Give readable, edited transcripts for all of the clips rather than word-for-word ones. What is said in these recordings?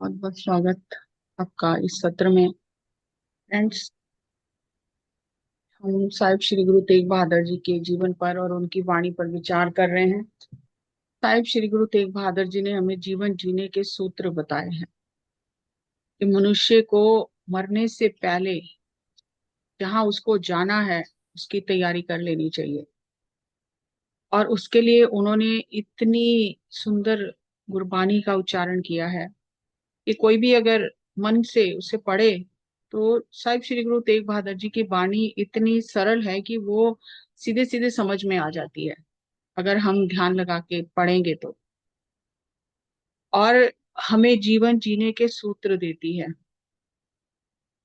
बहुत बहुत स्वागत आपका इस सत्र में। फ्रेंड्स, हम साहिब श्री गुरु तेग बहादुर जी के जीवन पर और उनकी वाणी पर विचार कर रहे हैं। साहिब श्री गुरु तेग बहादुर जी ने हमें जीवन जीने के सूत्र बताए हैं कि मनुष्य को मरने से पहले जहां उसको जाना है उसकी तैयारी कर लेनी चाहिए। और उसके लिए उन्होंने इतनी सुंदर गुरबानी का उच्चारण किया है कि कोई भी अगर मन से उसे पढ़े तो साहिब श्री गुरु तेग बहादुर जी की वाणी इतनी सरल है कि वो सीधे सीधे समझ में आ जाती है अगर हम ध्यान लगा के पढ़ेंगे तो। और हमें जीवन जीने के सूत्र देती है।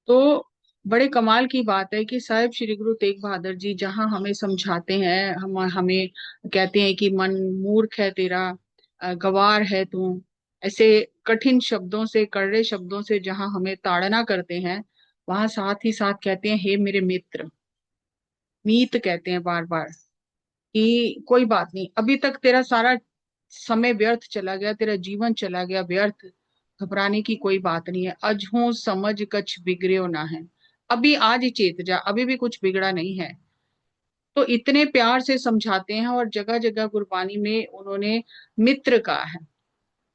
तो बड़े कमाल की बात है कि साहिब श्री गुरु तेग बहादुर जी जहाँ हमें समझाते हैं, हम हमें कहते हैं कि मन मूर्ख है तेरा, गवार है तू, ऐसे कठिन शब्दों से, कड़वे शब्दों से जहाँ हमें ताड़ना करते हैं, वहां साथ ही साथ कहते हैं हे मेरे मित्र। मीत कहते हैं बार बार कि कोई बात नहीं, अभी तक तेरा सारा समय व्यर्थ चला गया, तेरा जीवन चला गया व्यर्थ। घबराने की कोई बात नहीं है। अजहू समझ कछ बिगड़ो ना है। अभी आज ही चेत जा, अभी भी कुछ बिगड़ा नहीं है। तो इतने प्यार से समझाते हैं और जगह जगह गुरबानी में उन्होंने मित्र कहा है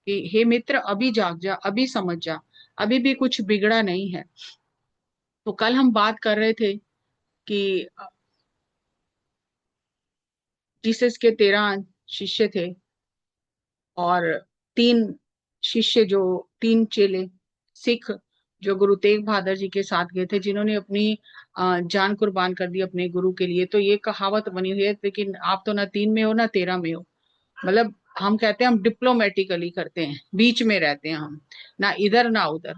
कि हे मित्र अभी जाग जा, अभी समझ जा, अभी भी कुछ बिगड़ा नहीं है। तो कल हम बात कर रहे थे कि जीसस के 13 शिष्य थे और तीन शिष्य, जो तीन चेले सिख जो गुरु तेग बहादुर जी के साथ गए थे, जिन्होंने अपनी जान कुर्बान कर दी अपने गुरु के लिए। तो ये कहावत बनी हुई है, लेकिन आप तो ना 3 में हो ना 13 में हो। मतलब हम कहते हैं हम डिप्लोमेटिकली करते हैं, बीच में रहते हैं हम, ना इधर ना उधर।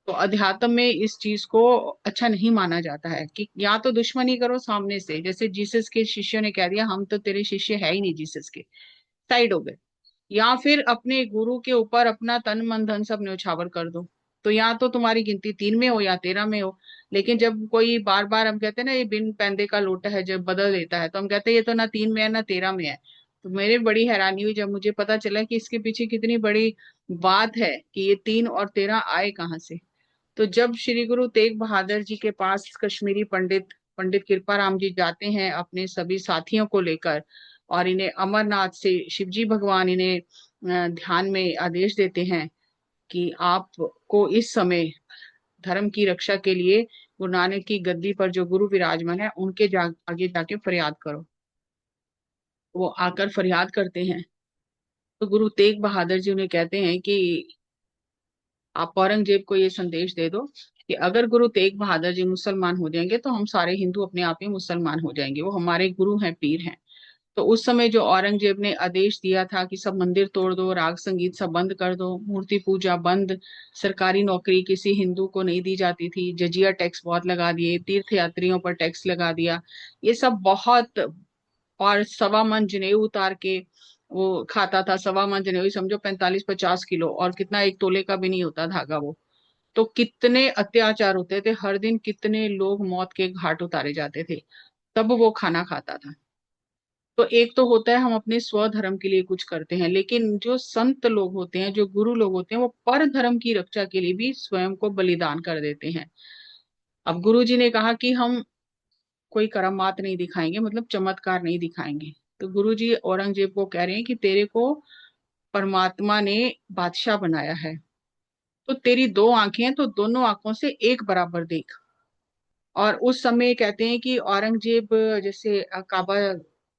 तो अध्यात्म में इस चीज को अच्छा नहीं माना जाता है कि या तो दुश्मनी करो सामने से, जैसे जीसस के शिष्यों ने कह दिया हम तो तेरे शिष्य है ही नहीं जीसस के, साइड हो गए। या फिर अपने गुरु के ऊपर अपना तन मन धन सब न्यौछावर कर दो। तो या तो तुम्हारी गिनती 3 में हो या 13 में हो। लेकिन जब कोई बार बार, हम कहते हैं ना ये बिन पैंदे का लोटा है, जब बदल देता है तो हम कहते हैं ये तो ना 3 में है ना 13 में है। तो मेरे बड़ी हैरानी हुई जब मुझे पता चला कि इसके पीछे कितनी बड़ी बात है कि ये 3 और 13 आए कहाँ से। तो जब श्री गुरु तेग बहादुर जी के पास कश्मीरी पंडित पंडित कृपाराम जी जाते हैं अपने सभी साथियों को लेकर, और इन्हें अमरनाथ से शिव जी भगवान इन्हें ध्यान में आदेश देते हैं कि आपको इस समय धर्म की रक्षा के लिए गुरु नानक की गद्दी पर जो गुरु विराजमान है उनके आगे जाके फरियाद करो। वो आकर फरियाद करते हैं। तो गुरु तेग बहादुर जी उन्हें कहते हैं कि आप औरंगजेब को ये संदेश दे दो कि अगर गुरु तेग बहादुर जी मुसलमान हो जाएंगे तो हम सारे हिंदू अपने आप ही मुसलमान हो जाएंगे, वो हमारे गुरु हैं, पीर हैं। तो उस समय जो औरंगजेब ने आदेश दिया था कि सब मंदिर तोड़ दो, राग संगीत सब बंद कर दो, मूर्ति पूजा बंद, सरकारी नौकरी किसी हिंदू को नहीं दी जाती थी, जजिया टैक्स बहुत लगा दिए, तीर्थ यात्रियों पर टैक्स लगा दिया, ये सब बहुत। और 1.25 मन जनेऊ उतार के वो खाता था। 1.25 मन जनेऊ ही समझो 45-50 किलो, और कितना, 1 तोले का भी नहीं होता धागा वो। तो कितने अत्याचार होते थे हर दिन, कितने लोग मौत के घाट उतारे जाते थे, तब वो खाना खाता था। तो एक तो होता है हम अपने स्वधर्म के लिए कुछ करते हैं, लेकिन जो संत लोग होते हैं, जो गुरु लोग होते हैं, वो पर धर्म की रक्षा के लिए भी स्वयं को बलिदान कर देते हैं। अब गुरु जी ने कहा कि हम कोई करामात नहीं दिखाएंगे, मतलब चमत्कार नहीं दिखाएंगे। तो गुरु जी औरंगजेब को कह रहे हैं कि तेरे को परमात्मा ने बादशाह बनाया है, तो तेरी 2 आंखें हैं, तो दोनों आंखों से एक बराबर देख। और उस समय कहते हैं कि औरंगजेब जैसे काबा,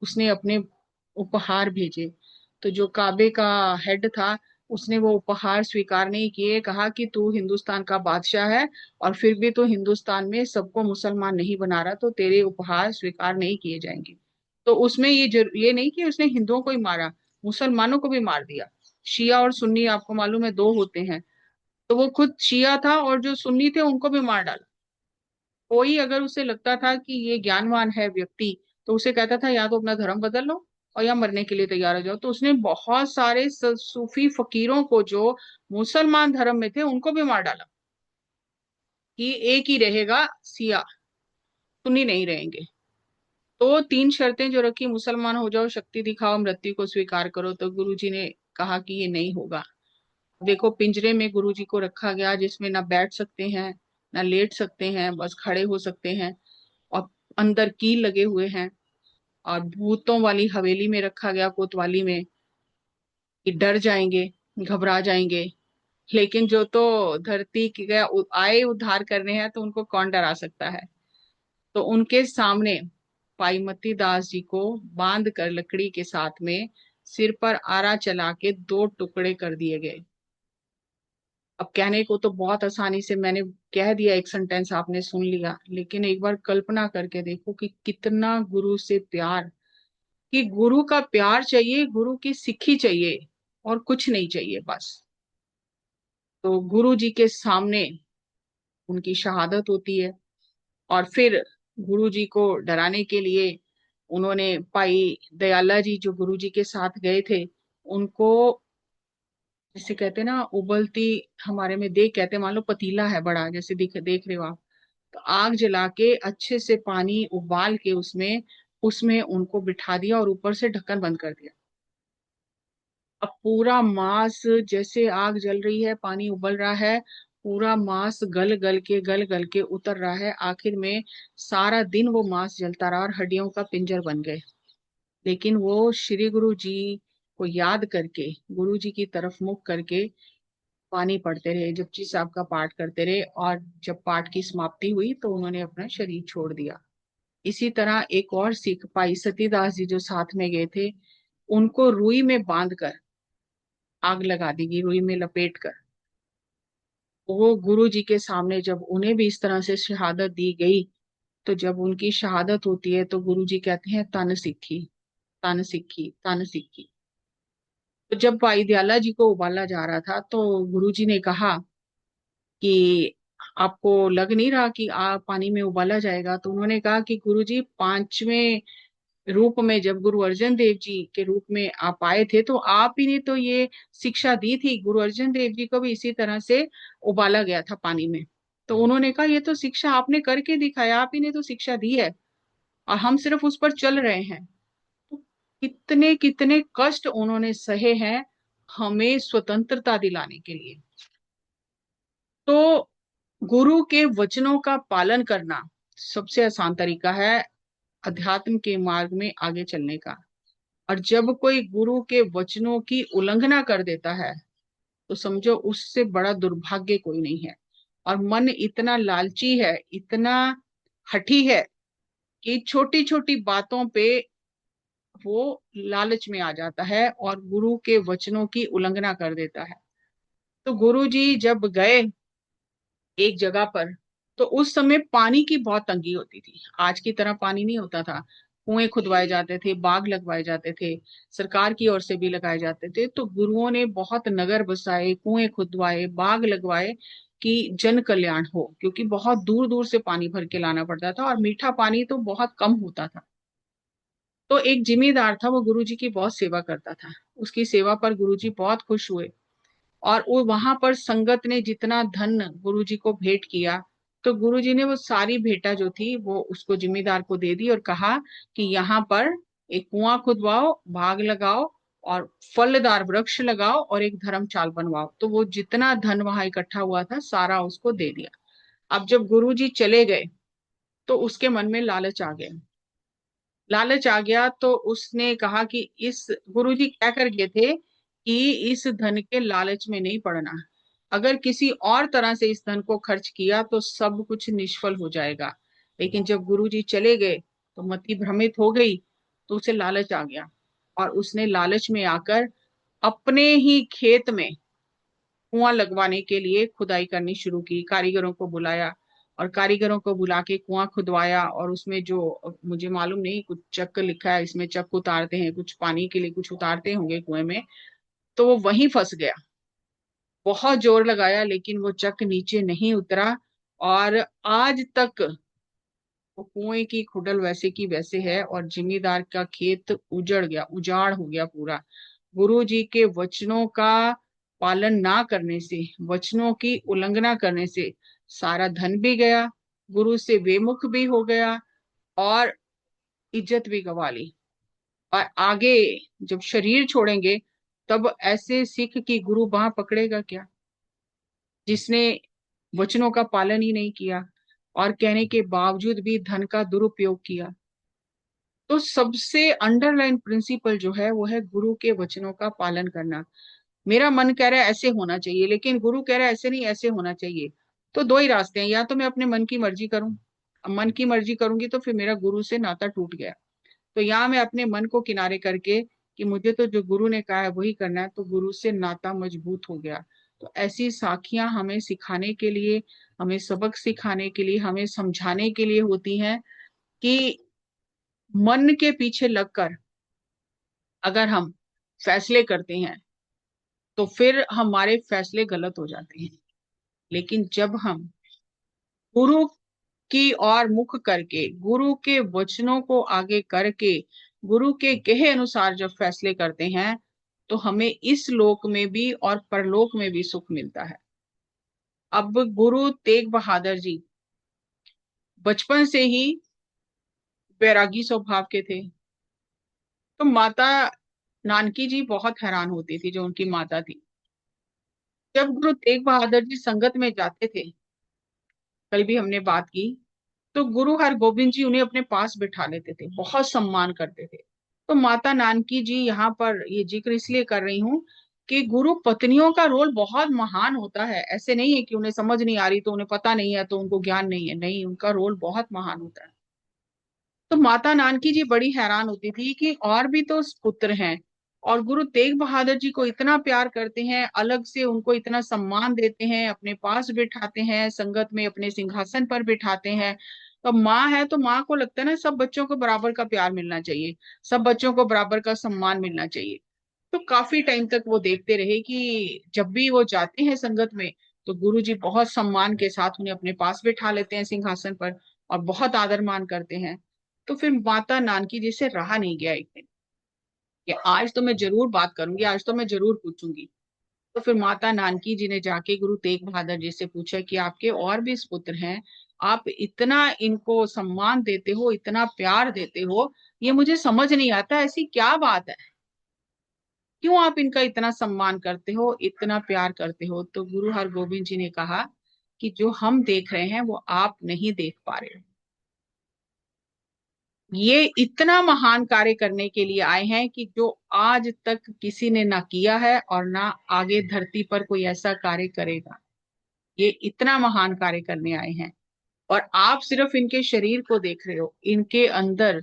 उसने अपने उपहार भेजे। तो जो काबे का हेड था, उसने वो उपहार स्वीकार नहीं किए, कहा कि तू हिंदुस्तान का बादशाह है और फिर भी तू हिंदुस्तान में सबको मुसलमान नहीं बना रहा, तो तेरे उपहार स्वीकार नहीं किए जाएंगे। तो उसमें ये नहीं कि उसने हिंदुओं को ही मारा, मुसलमानों को भी मार दिया। शिया और सुन्नी आपको मालूम है 2 होते हैं। तो वो खुद शिया था और जो सुन्नी थे उनको भी मार डाला। कोई अगर उसे लगता था कि ये ज्ञानवान है व्यक्ति, तो उसे कहता था या तो अपना धर्म बदल लो और या मरने के लिए तैयार हो जाओ। तो उसने बहुत सारे सूफी फकीरों को जो मुसलमान धर्म में थे उनको भी मार डाला कि एक ही रहेगा सिया, सुन्नी नहीं रहेंगे। तो 3 शर्तें जो रखी, मुसलमान हो जाओ, शक्ति दिखाओ, मृत्यु को स्वीकार करो। तो गुरु जी ने कहा कि ये नहीं होगा। देखो पिंजरे में गुरुजी को रखा गया जिसमें ना बैठ सकते हैं ना लेट सकते हैं, बस खड़े हो सकते हैं। और अंदर कील लगे हुए हैं। और भूतों वाली हवेली में रखा गया, कोतवाली में, कि डर जाएंगे, घबरा जाएंगे। लेकिन जो तो धरती की आए उद्धार करने हैं, तो उनको कौन डरा सकता है। तो उनके सामने पाईमती दास जी को बांध कर लकड़ी के साथ में सिर पर आरा चला के दो टुकड़े कर दिए गए। अब कहने को तो बहुत आसानी से मैंने कह दिया, एक सेंटेंस आपने सुन लिया, लेकिन एक बार कल्पना करके देखो कि कितना गुरु से प्यार, कि गुरु का प्यार चाहिए, गुरु की सिक्खी चाहिए, और कुछ नहीं चाहिए बस। तो गुरु जी के सामने उनकी शहादत होती है। और फिर गुरु जी को डराने के लिए उन्होंने भाई दयाला जी जो गुरु जी के साथ गए थे, उनको, जिसे कहते हैं ना उबलती, हमारे में देख कहते हैं, मान लो पतीला है बड़ा, जैसे देख देख रहे हो आप, तो आग जला के अच्छे से पानी उबाल के उसमें उसमें उनको बिठा दिया और ऊपर से ढक्कन बंद कर दिया। अब पूरा मांस, जैसे आग जल रही है, पानी उबल रहा है, पूरा मांस गल गल के उतर रहा है। आखिर में सारा दिन वो मांस जलता रहा और हड्डियों का पिंजर बन गए। लेकिन वो श्री गुरु जी को याद करके, गुरु जी की तरफ मुख करके पानी पढ़ते रहे, जपजी साहब का पाठ करते रहे। और जब पाठ की समाप्ति हुई तो उन्होंने अपना शरीर छोड़ दिया। इसी तरह एक और सिख भाई सतीदास जी जो साथ में गए थे, उनको रुई में बांध कर आग लगा दी गई, रुई में लपेट कर। वो गुरु जी के सामने जब उन्हें भी इस तरह से शहादत दी गई, तो जब उनकी शहादत होती है तो गुरु जी कहते हैं, तन सिक्खी, तन सिक्खी, तन सिक्खी। तो जब भाई दयाला जी को उबाला जा रहा था, तो गुरु जी ने कहा कि आपको लग नहीं रहा कि पानी में उबाला जाएगा। तो उन्होंने कहा कि गुरु जी, पांचवें रूप में जब गुरु अर्जन देव जी के रूप में आप आए थे, तो आप ही ने तो ये शिक्षा दी थी। गुरु अर्जन देव जी को भी इसी तरह से उबाला गया था पानी में। तो उन्होंने कहा, ये तो शिक्षा आपने करके दिखाया, आप ही ने तो शिक्षा दी है, और हम सिर्फ उस पर चल रहे हैं। तो कितने कितने कष्ट उन्होंने सहे हैं हमें स्वतंत्रता दिलाने के लिए। तो गुरु के वचनों का पालन करना सबसे आसान तरीका है अध्यात्म के मार्ग में आगे चलने का। और जब कोई गुरु के वचनों की उल्लंघना कर देता है, तो समझो उससे बड़ा दुर्भाग्य कोई नहीं है। और मन इतना लालची है, इतना हठी है, कि छोटी छोटी बातों पे वो लालच में आ जाता है और गुरु के वचनों की उल्लंघना कर देता है। तो गुरु जी जब गए एक जगह पर, तो उस समय पानी की बहुत तंगी होती थी। आज की तरह पानी नहीं होता था। कुएं खुदवाए जाते थे, बाग लगवाए जाते थे, सरकार की ओर से भी लगाए जाते थे। तो गुरुओं ने बहुत नगर बसाए, कुएं खुदवाए, बाग लगवाए, कि जन कल्याण हो, क्योंकि बहुत दूर दूर से पानी भर के लाना पड़ता था और मीठा पानी तो बहुत कम होता था। तो एक जिम्मेदार था, वो गुरुजी की बहुत सेवा करता था। उसकी सेवा पर गुरुजी बहुत खुश हुए। और वो वहां पर संगत ने जितना धन गुरुजी को भेंट किया, तो गुरुजी ने वो सारी भेंटा जो थी वो उसको जिम्मेदार को दे दी और कहा कि यहाँ पर एक कुआं खुदवाओ, बाग लगाओ, और फलदार वृक्ष लगाओ, और एक धर्मशाल बनवाओ। तो वो जितना धन वहां इकट्ठा हुआ था सारा उसको दे दिया। अब जब गुरुजी चले गए, तो उसके मन में लालच आ गया। लालच आ गया तो उसने कहा कि इस, गुरुजी क्या कर गए थे कि इस धन के लालच में नहीं पड़ना। अगर किसी और तरह से इस धन को खर्च किया तो सब कुछ निष्फल हो जाएगा। लेकिन जब गुरुजी चले गए तो मति भ्रमित हो गई, तो उसे लालच आ गया। और उसने लालच में आकर अपने ही खेत में कुआं लगवाने के लिए खुदाई करनी शुरू की, कारीगरों को बुलाया, और कारीगरों को बुला के कुआं खुदवाया। और उसमें जो, मुझे मालूम नहीं, कुछ चक्र लिखा है इसमें, चक्र उतारते हैं, कुछ पानी के लिए कुछ उतारते होंगे कुएं में। तो वो वहीं फंस गया। बहुत जोर लगाया लेकिन वो चक्र नीचे नहीं उतरा। और आज तक वो कुएं की खुडल वैसे की वैसे है, और जिम्मेदार का खेत उजड़ गया, उजाड़ हो गया पूरा। गुरु जी के वचनों का पालन ना करने से, वचनों की उल्लंघना करने से सारा धन भी गया, गुरु से बेमुख भी हो गया, और इज्जत भी गंवा ली। और आगे जब शरीर छोड़ेंगे, तब ऐसे सिख की गुरु बांह पकड़ेगा क्या, जिसने वचनों का पालन ही नहीं किया और कहने के बावजूद भी धन का दुरुपयोग किया। तो सबसे अंडरलाइन प्रिंसिपल जो है वो है गुरु के वचनों का पालन करना। मेरा मन कह रहा है ऐसे होना चाहिए, लेकिन गुरु कह रहा है ऐसे नहीं, ऐसे होना चाहिए। तो दो ही रास्ते हैं, या तो मैं अपने मन की मर्जी करूं, अब मन की मर्जी करूंगी तो फिर मेरा गुरु से नाता टूट गया। तो यहाँ मैं अपने मन को किनारे करके कि मुझे तो जो गुरु ने कहा है वही करना है, तो गुरु से नाता मजबूत हो गया। तो ऐसी साखियां हमें सिखाने के लिए, हमें सबक सिखाने के लिए, हमें समझाने के लिए होती हैं कि मन के पीछे लगकर अगर हम फैसले करते हैं तो फिर हमारे फैसले गलत हो जाते हैं। लेकिन जब हम गुरु की ओर मुख करके, गुरु के वचनों को आगे करके, गुरु के कहे अनुसार जब फैसले करते हैं, तो हमें इस लोक में भी और परलोक में भी सुख मिलता है। अब गुरु तेग बहादुर जी बचपन से ही बैरागी स्वभाव के थे। तो माता नानकी जी बहुत हैरान होती थी, जो उनकी माता थी। जब गुरु तेग बहादुर जी संगत में जाते थे, कल भी हमने बात की, तो गुरु हरगोविंद जी उन्हें अपने पास बिठा लेते थे, बहुत सम्मान करते थे। तो माता नानकी जी यहाँ पर ये जिक्र इसलिए कर रही हूँ कि गुरु पत्नियों का रोल बहुत महान होता है। ऐसे नहीं है कि उन्हें समझ नहीं आ रही तो उन्हें पता नहीं है तो उनको ज्ञान नहीं है, नहीं, उनका रोल बहुत महान होता है। तो माता नानकी जी बड़ी हैरान होती थी कि और भी तो पुत्र हैं और गुरु तेग बहादुर जी को इतना प्यार करते हैं, अलग से उनको इतना सम्मान देते हैं, अपने पास बिठाते हैं, संगत में अपने सिंहासन पर बिठाते हैं। तो माँ है तो माँ को लगता है ना सब बच्चों को बराबर का प्यार मिलना चाहिए, सब बच्चों को बराबर का सम्मान मिलना चाहिए। तो काफी टाइम तक वो देखते रहे कि जब भी वो जाते हैं संगत में, तो गुरु जी बहुत सम्मान के साथ उन्हें अपने पास बिठा लेते हैं सिंहासन पर और बहुत आदर मान करते हैं। तो फिर माता नानकी जी से रहा नहीं गया एक दिन कि आज तो मैं जरूर बात करूंगी, आज तो मैं जरूर पूछूंगी। तो फिर माता नानकी जी ने जाके गुरु तेग बहादुर जी से पूछा कि आपके और भी पुत्र हैं, आप इतना इनको सम्मान देते हो, इतना प्यार देते हो, ये मुझे समझ नहीं आता, ऐसी क्या बात है, क्यों आप इनका इतना सम्मान करते हो, इतना प्यार करते हो। तो गुरु हरगोविंद जी ने कहा कि जो हम देख रहे हैं वो आप नहीं देख पा रहे हो। ये इतना महान कार्य करने के लिए आए हैं कि जो आज तक किसी ने ना किया है और ना आगे धरती पर कोई ऐसा कार्य करेगा। ये इतना महान कार्य करने आए हैं और आप सिर्फ इनके शरीर को देख रहे हो, इनके अंदर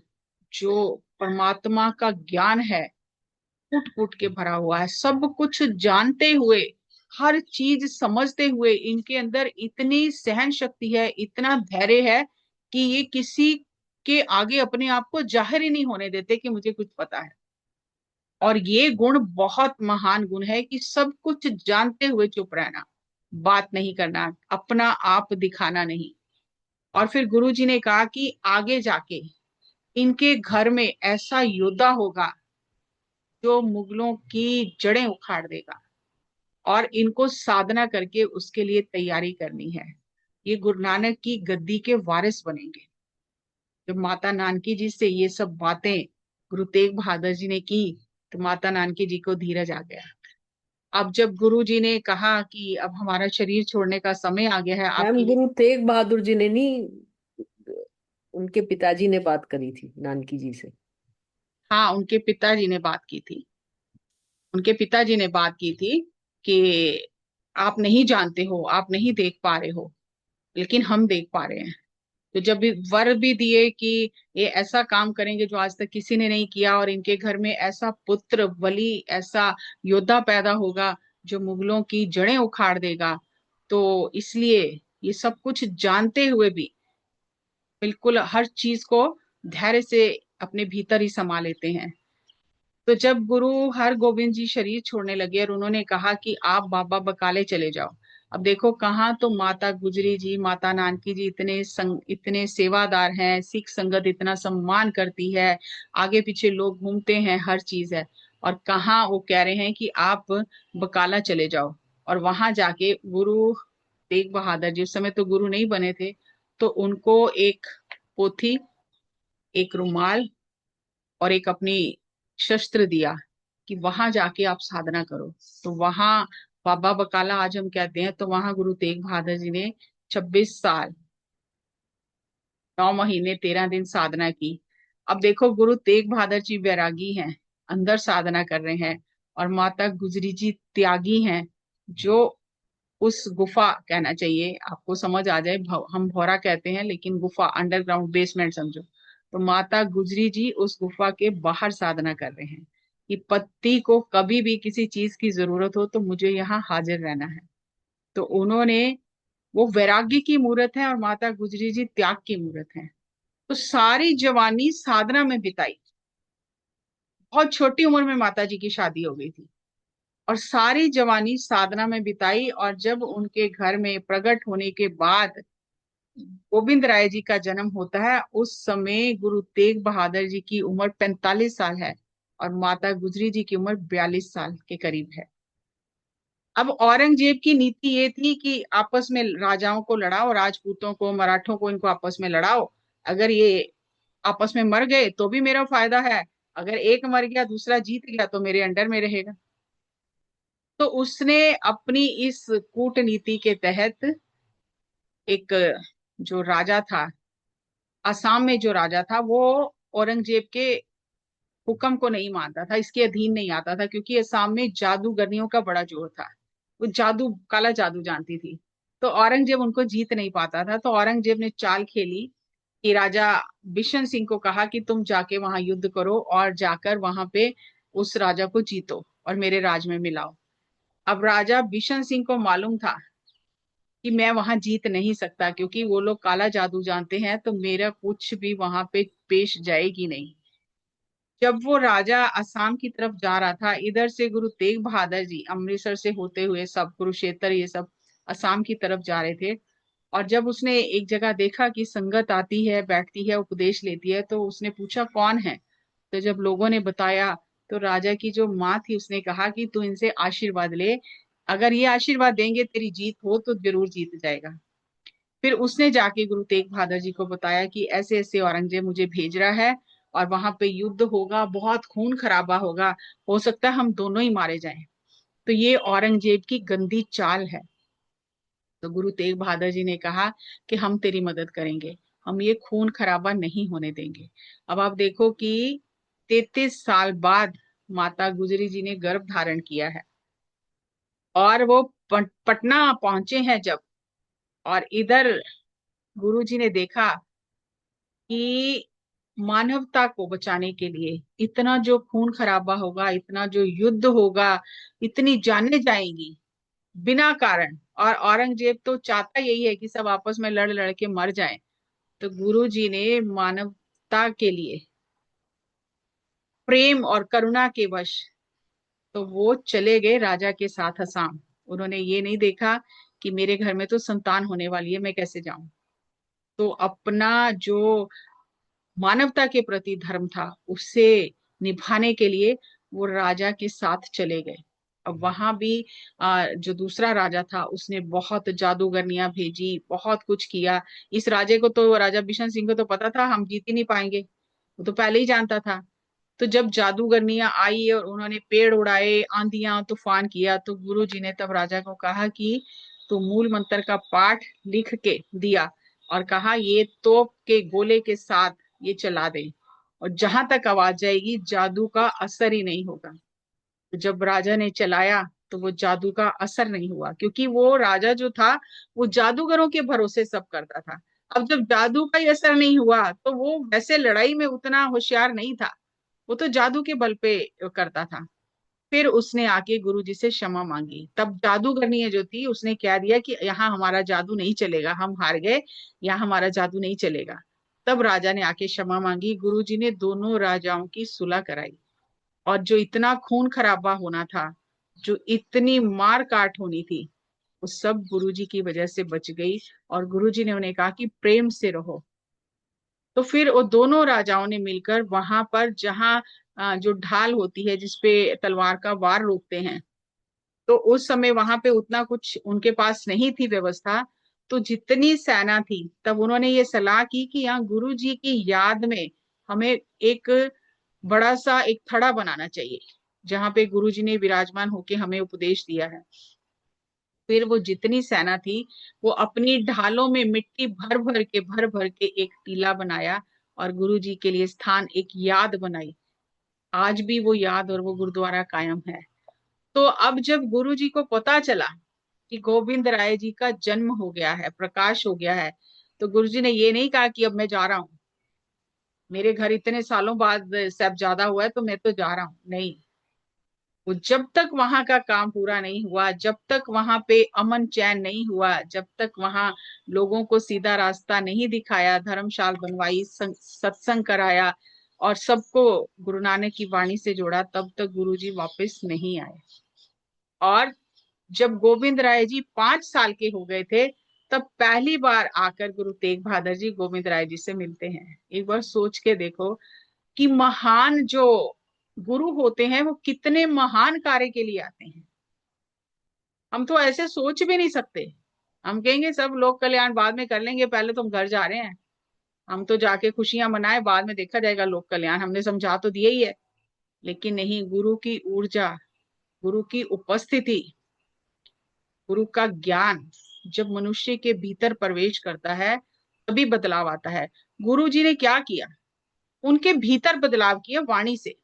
जो परमात्मा का ज्ञान है फूट फूट के भरा हुआ है। सब कुछ जानते हुए, हर चीज समझते हुए इनके अंदर इतनी सहन शक्ति है, इतना धैर्य है कि ये किसी के आगे अपने आप को जाहिर ही नहीं होने देते कि मुझे कुछ पता है। और ये गुण बहुत महान गुण है कि सब कुछ जानते हुए चुप रहना, बात नहीं करना, अपना आप दिखाना नहीं। और फिर गुरु जी ने कहा कि आगे जाके इनके घर में ऐसा योद्धा होगा जो मुगलों की जड़ें उखाड़ देगा और इनको साधना करके उसके लिए तैयारी करनी है। ये गुरु नानक की गद्दी के वारिस बनेंगे। जब माता नानकी जी से ये सब बातें गुरु तेग बहादुर जी ने की, तो माता नानकी जी को धीरज आ गया। अब जब गुरु जी ने कहा कि अब हमारा शरीर छोड़ने का समय आ गया है मैम, आपकी, गुरु तेग बहादुर जी ने नहीं, उनके पिताजी ने बात करी थी नानकी जी से। हाँ, उनके पिताजी ने बात की थी, उनके पिताजी ने बात की थी कि आप नहीं जानते हो, आप नहीं देख पा रहे हो, लेकिन हम देख पा रहे हैं। तो जब भी वर भी दिए कि ये ऐसा काम करेंगे जो आज तक किसी ने नहीं किया और इनके घर में ऐसा पुत्र बलि, ऐसा योद्धा पैदा होगा जो मुगलों की जड़ें उखाड़ देगा। तो इसलिए ये सब कुछ जानते हुए भी बिल्कुल हर चीज को धैर्य से अपने भीतर ही समा लेते हैं। तो जब गुरु हरगोविंद जी शरीर छोड़ने लगे और उन्होंने कहा कि आप बाबा बकाले चले जाओ, अब देखो कहाँ तो माता गुजरी जी, माता नानकी जी इतने सेवादार हैं, सिख संगत इतना सम्मान करती है, आगे पीछे लोग घूमते हैं, हर चीज है, और कहाँ वो कह रहे हैं कि आप बकाला चले जाओ। और वहां जाके गुरु तेग बहादुर जी उस समय तो गुरु नहीं बने थे, तो उनको एक पोथी, एक रुमाल और एक अपनी शस्त्र दिया कि वहां जाके आप साधना करो। तो वहां बाबा बकाला आज हम कहते हैं, तो वहां गुरु तेग बहादुर जी ने 26 साल 9 महीने 13 दिन साधना की। अब देखो, गुरु तेग बहादुर जी वैरागी हैं, अंदर साधना कर रहे हैं, और माता गुजरी जी त्यागी हैं, जो उस गुफा, कहना चाहिए आपको समझ आ जाए, हम भौरा कहते हैं लेकिन गुफा, अंडरग्राउंड बेसमेंट समझो। तो माता गुजरी जी उस गुफा के बाहर साधना कर रहे हैं कि पति को कभी भी किसी चीज की जरूरत हो तो मुझे यहाँ हाजिर रहना है। तो उन्होंने, वो वैराग्य की मूर्त है और माता गुजरी जी त्याग की मूर्त है। तो सारी जवानी साधना में बिताई। बहुत छोटी उम्र में माता जी की शादी हो गई थी, और सारी जवानी साधना में बिताई। और जब उनके घर में प्रकट होने के बाद गोविंद राय जी का जन्म होता है, उस समय गुरु तेग बहादुर जी की उम्र 45 साल है, और माता गुजरी जी की उम्र 42 साल के करीब है। अब औरंगजेब की नीति ये थी कि आपस में राजाओं को लड़ाओ, राजपूतों को, मराठों को, इनको आपस में लड़ाओ। अगर ये आपस में मर गए तो भी मेरा फायदा है, अगर एक मर गया दूसरा जीत गया तो मेरे अंडर में रहेगा। तो उसने अपनी इस कूटनीति के तहत, एक जो राजा था, असम में जो राजा था, वो औरंगजेब के हुक्म को नहीं मानता था, इसके अधीन नहीं आता था, क्योंकि असम में जादूगरनियों का बड़ा जोर था। वो जादू, काला जादू जानती थी। तो औरंगजेब उनको जीत नहीं पाता था। तो औरंगजेब ने चाल खेली कि राजा बिशन सिंह को कहा कि तुम जाके वहां युद्ध करो, और जाकर वहां पे उस राजा को जीतो और मेरे राज में मिलाओ। अब राजा बिशन सिंह को मालूम था कि मैं वहां जीत नहीं सकता, क्योंकि वो लोग काला जादू जानते हैं, तो मेरा कुछ भी वहां पे पेश जाएगी नहीं। जब वो राजा असम की तरफ जा रहा था, इधर से गुरु तेग बहादुर जी अमृतसर से होते हुए सब कुरुक्षेत्र, ये सब असम की तरफ जा रहे थे। और जब उसने एक जगह देखा कि संगत आती है, बैठती है, उपदेश लेती है, तो उसने पूछा कौन है। तो जब लोगों ने बताया, तो राजा की जो माँ थी उसने कहा कि तू इनसे आशीर्वाद ले, अगर ये आशीर्वाद देंगे तेरी जीत हो तो जरूर जीत जाएगा। फिर उसने जाके गुरु तेग बहादुर जी को बताया कि ऐसे ऐसे औरंगजेब मुझे भेज रहा है, और वहां पे युद्ध होगा, बहुत खून खराबा होगा, हो सकता है हम दोनों ही मारे जाएं। तो ये औरंगजेब की गंदी चाल है। तो गुरु तेग बहादुर जी ने कहा कि हम तेरी मदद करेंगे, हम ये खून खराबा नहीं होने देंगे। अब आप देखो कि 33 साल बाद माता गुजरी जी ने गर्भ धारण किया है, और वो पटना पहुंचे हैं जब, और इधर गुरु जी ने देखा कि मानवता को बचाने के लिए इतना जो खून खराबा होगा, इतना जो युद्ध होगा, इतनी जानें जाएंगी बिना कारण, और औरंगजेब तो चाहता यही है कि सब आपस में लड़ लड़ के मर जाएं। तो गुरु जी ने मानवता के लिए, प्रेम और करुणा के वश, तो वो चले गए राजा के साथ असम। उन्होंने ये नहीं देखा कि मेरे घर में तो संतान होने वाली है, मैं कैसे जाऊं। तो अपना जो मानवता के प्रति धर्म था उससे निभाने के लिए वो राजा के साथ चले गए। अब वहां भी जो दूसरा राजा था उसने बहुत जादूगरनियां भेजी, बहुत कुछ किया। इस राजे को तो, राजा बिशन सिंह को तो पता था हम जीत ही नहीं पाएंगे, वो तो पहले ही जानता था। तो जब जादूगरनियां आई और उन्होंने पेड़ उड़ाए, आंधियां तूफान किया, तो गुरु जी ने तब राजा को कहा कि तो मूल मंत्र का पाठ लिख के दिया, और कहा ये तोप के गोले के साथ ये चला दे, और जहां तक आवाज जाएगी जादू का असर ही नहीं होगा। तो जब राजा ने चलाया तो वो जादू का असर नहीं हुआ, क्योंकि वो राजा जो था वो जादूगरों के भरोसे सब करता था। अब जब जादू का ही असर नहीं हुआ तो वो वैसे लड़ाई में उतना होशियार नहीं था, वो तो जादू के बल पे करता था। फिर उसने आके गुरु जी से क्षमा मांगी। तब जादूगरनी जो थी उसने कह दिया कि यहाँ हमारा जादू नहीं चलेगा, हम हार गए, यहाँ हमारा जादू नहीं चलेगा। तब राजा ने आके क्षमा मांगी, गुरु जी ने दोनों राजाओं की सुलह कराई, और जो इतना खून खराबा होना था, जो इतनी मार काट होनी थी, वो सब गुरु जी की वजह से बच गई। और गुरु जी ने उन्हें कहा कि प्रेम से रहो। तो फिर वो दोनों राजाओं ने मिलकर वहां पर, जहाँ जो ढाल होती है जिसपे तलवार का वार रोकते हैं, तो उस समय वहां पे उतना कुछ उनके पास नहीं थी व्यवस्था। तो जितनी सेना थी, तब उन्होंने ये सलाह की कि यहाँ गुरु जी की याद में हमें एक बड़ा सा एक थड़ा बनाना चाहिए। जहाँ पे गुरु जी ने विराजमान होके हमें उपदेश दिया है। फिर वो जितनी सेना थी वो अपनी ढालों में मिट्टी भर भर के एक टीला बनाया और गुरु जी के लिए स्थान, एक याद बनाई। आज भी वो याद और वो गुरुद्वारा कायम है। तो अब जब गुरु जी को पता चला कि गोविंद राय जी का जन्म हो गया है, प्रकाश हो गया है, तो गुरु जी ने ये नहीं कहा कि अब मैं जा रहा हूँ, मेरे घर इतने सालों बाद साहबजादा हुआ है तो मैं तो जा रहा हूँ, नहीं। वो जब तक वहां का काम पूरा नहीं हुआ, जब तक वहां पे अमन चैन नहीं हुआ, जब तक वहां लोगों को सीधा रास्ता नहीं दिखाया, धर्मशाला बनवाई, सत्संग कराया और सबको गुरु नानक की वाणी से जोड़ा, तब तक गुरु जी वापस नहीं आए। और जब गोविंद राय जी 5 साल के हो गए थे, तब पहली बार आकर गुरु तेग बहादुर जी गोविंद राय जी से मिलते हैं। एक बार सोच के देखो कि महान जो गुरु होते हैं वो कितने महान कार्य के लिए आते हैं। हम तो ऐसे सोच भी नहीं सकते। हम कहेंगे सब लोक कल्याण बाद में कर लेंगे, पहले तो हम घर जा रहे हैं, हम तो जाके खुशियां मनाए, बाद में देखा जाएगा लोक कल्याण, हमने समझा तो दिया ही है। लेकिन नहीं, गुरु की ऊर्जा, गुरु की उपस्थिति, गुरु का ज्ञान जब मनुष्य के भीतर प्रवेश करता है तभी बदलाव आता है। गुरु जी ने क्या किया, उनके भीतर बदलाव किया वाणी से।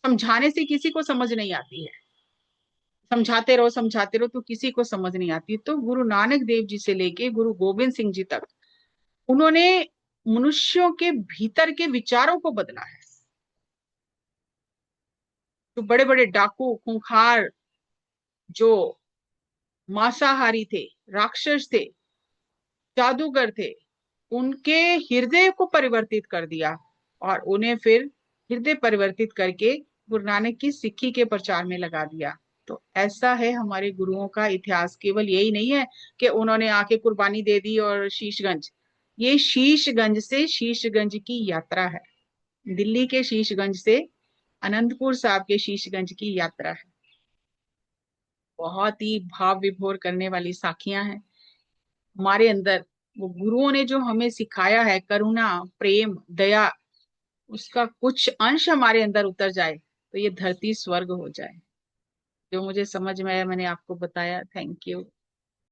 समझाने से किसी को समझ नहीं आती है, समझाते रहो तो किसी को समझ नहीं आती। तो गुरु नानक देव जी से लेके गुरु गोविंद सिंह जी तक उन्होंने मनुष्यों के भीतर के विचारों को बदला है। तो बड़े बड़े डाकू, खूंखार, जो मांसाहारी थे, राक्षस थे, जादूगर थे, उनके हृदय को परिवर्तित कर दिया और उन्हें फिर हृदय परिवर्तित करके गुरु नानक की सिक्खी के प्रचार में लगा दिया। तो ऐसा है हमारे गुरुओं का इतिहास। केवल यही नहीं है कि उन्होंने आके कुर्बानी दे दी और शीशगंज, ये शीशगंज से शीशगंज की यात्रा है, दिल्ली के शीशगंज से अनंतपुर साहब के शीशगंज की यात्रा है। बहुत ही भाव विभोर करने वाली साखियां हैं हमारे अंदर। वो गुरुओं ने जो हमें सिखाया है, करुणा, प्रेम, दया, उसका कुछ अंश हमारे अंदर उतर जाए तो ये धरती स्वर्ग हो जाए। जो मुझे समझ में आया मैंने आपको बताया। Thank you.